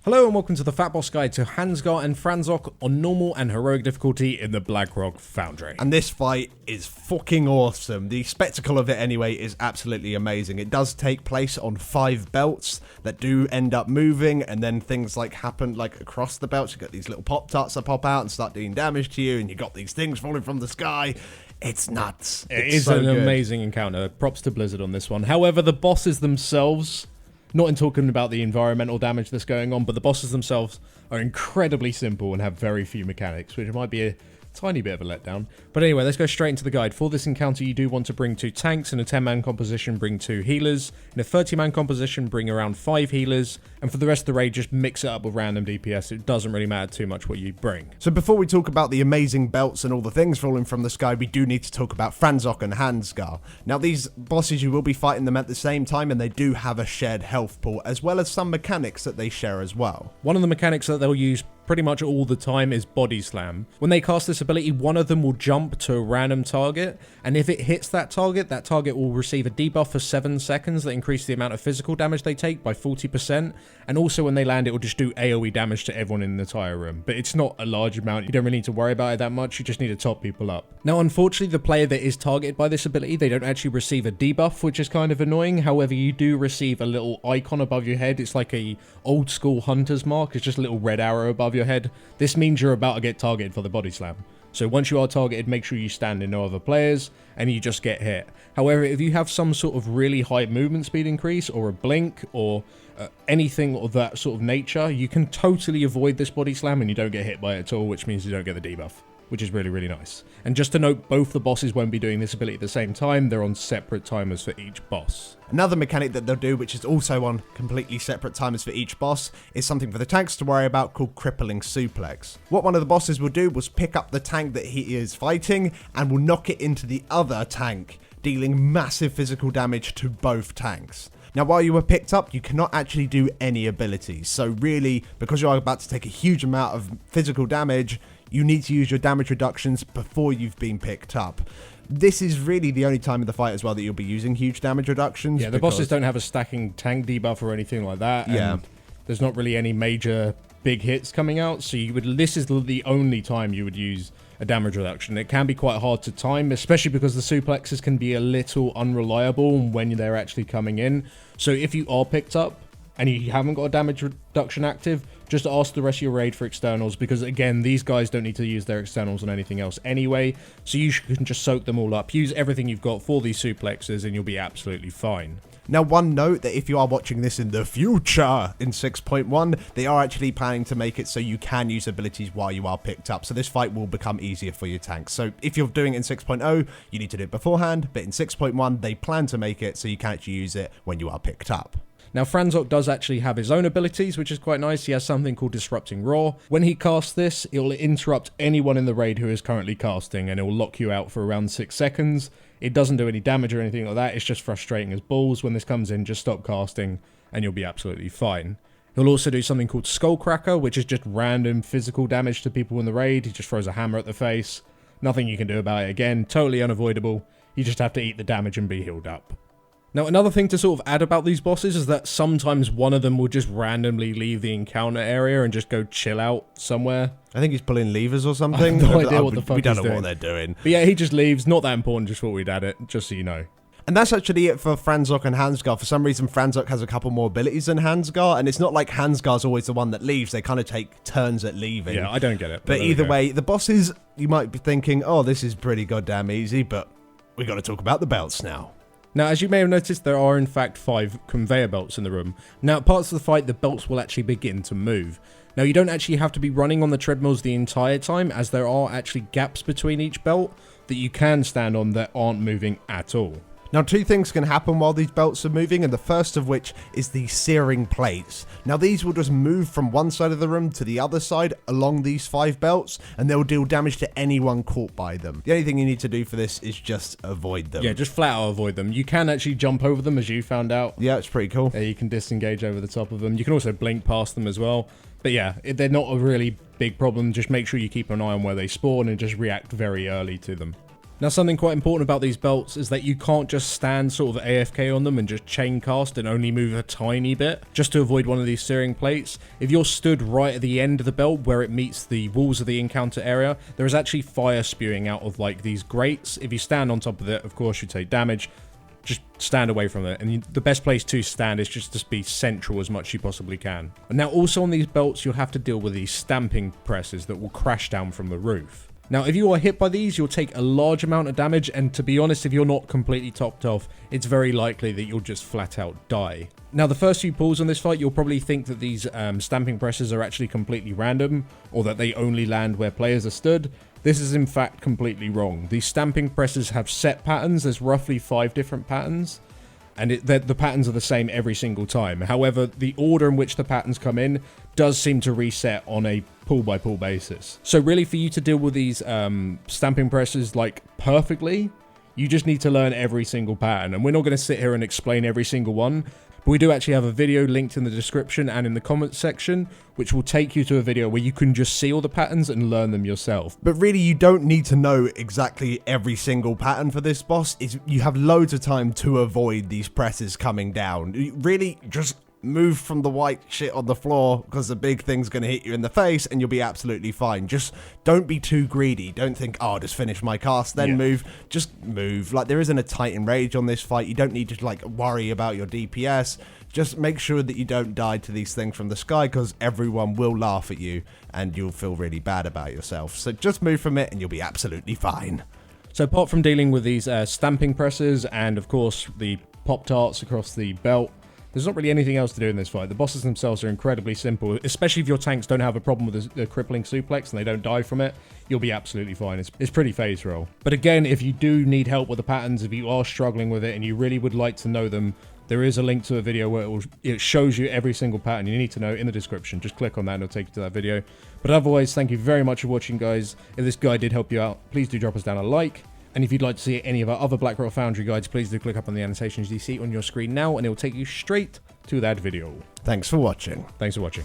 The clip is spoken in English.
Hello and welcome to the FatBoss Guide to Hans'gar and Franzok on normal and heroic difficulty in the Blackrock Foundry. And this fight is fucking awesome. The spectacle of it anyway is absolutely amazing. It does take place on 5 belts that do end up moving, and then things like happen like across the belts. You got these little pop-tarts that pop out and start doing damage to you, and you got these things falling from the sky. It's nuts. It is an amazing encounter. Props to Blizzard on this one. However, the bosses themselves, not in talking about the environmental damage that's going on, but the bosses themselves are incredibly simple and have very few mechanics, which might be a tiny bit of a letdown. But anyway, let's go straight into the guide. For this encounter, you do want to bring 2 tanks. In a 10-man composition, bring 2 healers. In a 30-man composition, bring around 5 healers. And for the rest of the raid, just mix it up with random DPS. It doesn't really matter too much what you bring. So before we talk about the amazing belts and all the things falling from the sky, we do need to talk about Franzok and Hans'gar. Now, these bosses, you will be fighting them at the same time, and they do have a shared health pool, as well as some mechanics that they share as well. One of the mechanics that they'll use pretty much all the time is Body Slam. When they cast this ability, one of them will jump to a random target, and if it hits that target will receive a debuff for 7 seconds that increases the amount of physical damage they take by 40%, and also when they land, it will just do AoE damage to everyone in the entire room. But it's not a large amount. You don't really need to worry about it that much. You just need to top people up. Now, unfortunately, the player that is targeted by this ability, they don't actually receive a debuff, which is kind of annoying. However, you do receive a little icon above your head. It's like a old school hunter's mark. It's just a little red arrow above your head. This means you're about to get targeted for the body slam. So once you are targeted, make sure you stand in no other players and you just get hit. However, if you have some sort of really high movement speed increase or a blink or anything of that sort of nature, you can totally avoid this body slam and you don't get hit by it at all, which means you don't get the debuff, which is really, really nice. And just to note, both the bosses won't be doing this ability at the same time. They're on separate timers for each boss. Another mechanic that they'll do, which is also on completely separate timers for each boss, is something for the tanks to worry about called Crippling Suplex. What one of the bosses will do was pick up the tank that he is fighting and will knock it into the other tank, dealing massive physical damage to both tanks. Now, while you were picked up, you cannot actually do any abilities. So really, because you are about to take a huge amount of physical damage, you need to use your damage reductions before you've been picked up. This is really the only time in the fight as well that you'll be using huge damage reductions. Yeah, the bosses don't have a stacking tank debuff or anything like that. Yeah. And there's not really any major big hits coming out. So this is the only time you would use a damage reduction. It can be quite hard to time, especially because the suplexes can be a little unreliable when they're actually coming in. So if you are picked up and you haven't got a damage reduction active, just ask the rest of your raid for externals, because again, these guys don't need to use their externals on anything else anyway, so you can just soak them all up. Use everything you've got for these suplexes and you'll be absolutely fine. Now, one note that if you are watching this in the future in 6.1, they are actually planning to make it so you can use abilities while you are picked up. So this fight will become easier for your tanks. So if you're doing it in 6.0, you need to do it beforehand. But in 6.1, they plan to make it so you can actually use it when you are picked up. Now, Franzok does actually have his own abilities, which is quite nice. He has something called Disrupting Roar. When he casts this, it will interrupt anyone in the raid who is currently casting, and it will lock you out for around 6 seconds. It doesn't do any damage or anything like that. It's just frustrating as balls. When this comes in, just stop casting, and you'll be absolutely fine. He'll also do something called Skullcracker, which is just random physical damage to people in the raid. He just throws a hammer at the face. Nothing you can do about it again. Totally unavoidable. You just have to eat the damage and be healed up. Now, another thing to sort of add about these bosses is that sometimes one of them will just randomly leave the encounter area and just go chill out somewhere. I think he's pulling levers or something. I have no idea what the fuck we don't he's know doing. what they're doing. But yeah, he just leaves. Not that important, just thought we'd add it, just so you know. And that's actually it for Franzok and Hans'gar. For some reason, Franzok has a couple more abilities than Hans'gar, and it's not like Hans'gar's always the one that leaves. They kind of take turns at leaving. Yeah, I don't get it. But either way, the bosses, you might be thinking, oh, this is pretty goddamn easy, but we got to talk about the belts now. Now, as you may have noticed, there are in fact 5 conveyor belts in the room. Now, at parts of the fight, the belts will actually begin to move. Now, you don't actually have to be running on the treadmills the entire time, as there are actually gaps between each belt that you can stand on that aren't moving at all. Now, 2 things can happen while these belts are moving, and the first of which is the searing plates. Now, these will just move from one side of the room to the other side along these 5 belts, and they'll deal damage to anyone caught by them. The only thing you need to do for this is just avoid them. Yeah, just flat out avoid them. You can actually jump over them, as you found out. Yeah, it's pretty cool. You can disengage over the top of them. You can also blink past them as well. But yeah, they're not a really big problem. Just make sure you keep an eye on where they spawn and just react very early to them. Now, something quite important about these belts is that you can't just stand sort of AFK on them and just chain cast and only move a tiny bit just to avoid one of these steering plates. If you're stood right at the end of the belt where it meets the walls of the encounter area, there is actually fire spewing out of like these grates. If you stand on top of it, of course you take damage. Just stand away from it, and the best place to stand is just to be central as much as you possibly can. And now also on these belts, you'll have to deal with these stamping presses that will crash down from the roof. Now, if you are hit by these, you'll take a large amount of damage, and to be honest, if you're not completely topped off, it's very likely that you'll just flat out die. Now, the first few pulls on this fight, you'll probably think that these stamping presses are actually completely random, or that they only land where players are stood. This is in fact completely wrong. These stamping presses have set patterns. There's roughly 5 different patterns, and the patterns are the same every single time. However, the order in which the patterns come in does seem to reset on a pull-by-pull basis. So really, for you to deal with these stamping presses like perfectly, you just need to learn every single pattern. And we're not going to sit here and explain every single one, but we do actually have a video linked in the description and in the comments section, which will take you to a video where you can just see all the patterns and learn them yourself. But really, you don't need to know exactly every single pattern for this boss. You have loads of time to avoid these presses coming down. You really, just move from the white shit on the floor, because the big thing's going to hit you in the face and you'll be absolutely fine. Just don't be too greedy. Don't think, oh, I'll just finish my cast, then move. Just move. Like, there isn't a Titan Rage on this fight. You don't need to, like, worry about your DPS. Just make sure that you don't die to these things from the sky, because everyone will laugh at you and you'll feel really bad about yourself. So just move from it and you'll be absolutely fine. So apart from dealing with these stamping presses and, of course, the Pop-Tarts across the belt, there's not really anything else to do in this fight. The bosses themselves are incredibly simple, especially if your tanks don't have a problem with the crippling suplex and they don't die from it. You'll be absolutely fine. It's pretty phase roll. But again, if you do need help with the patterns, if you are struggling with it and you really would like to know them, there is a link to a video where it shows you every single pattern you need to know in the description. Just click on that and it'll take you to that video. But otherwise, thank you very much for watching, guys. If this guide did help you out, please do drop us down a like. And if you'd like to see any of our other Blackrock Foundry guides, please do click up on the annotations you see on your screen now, and it will take you straight to that video. Thanks for watching. Thanks for watching.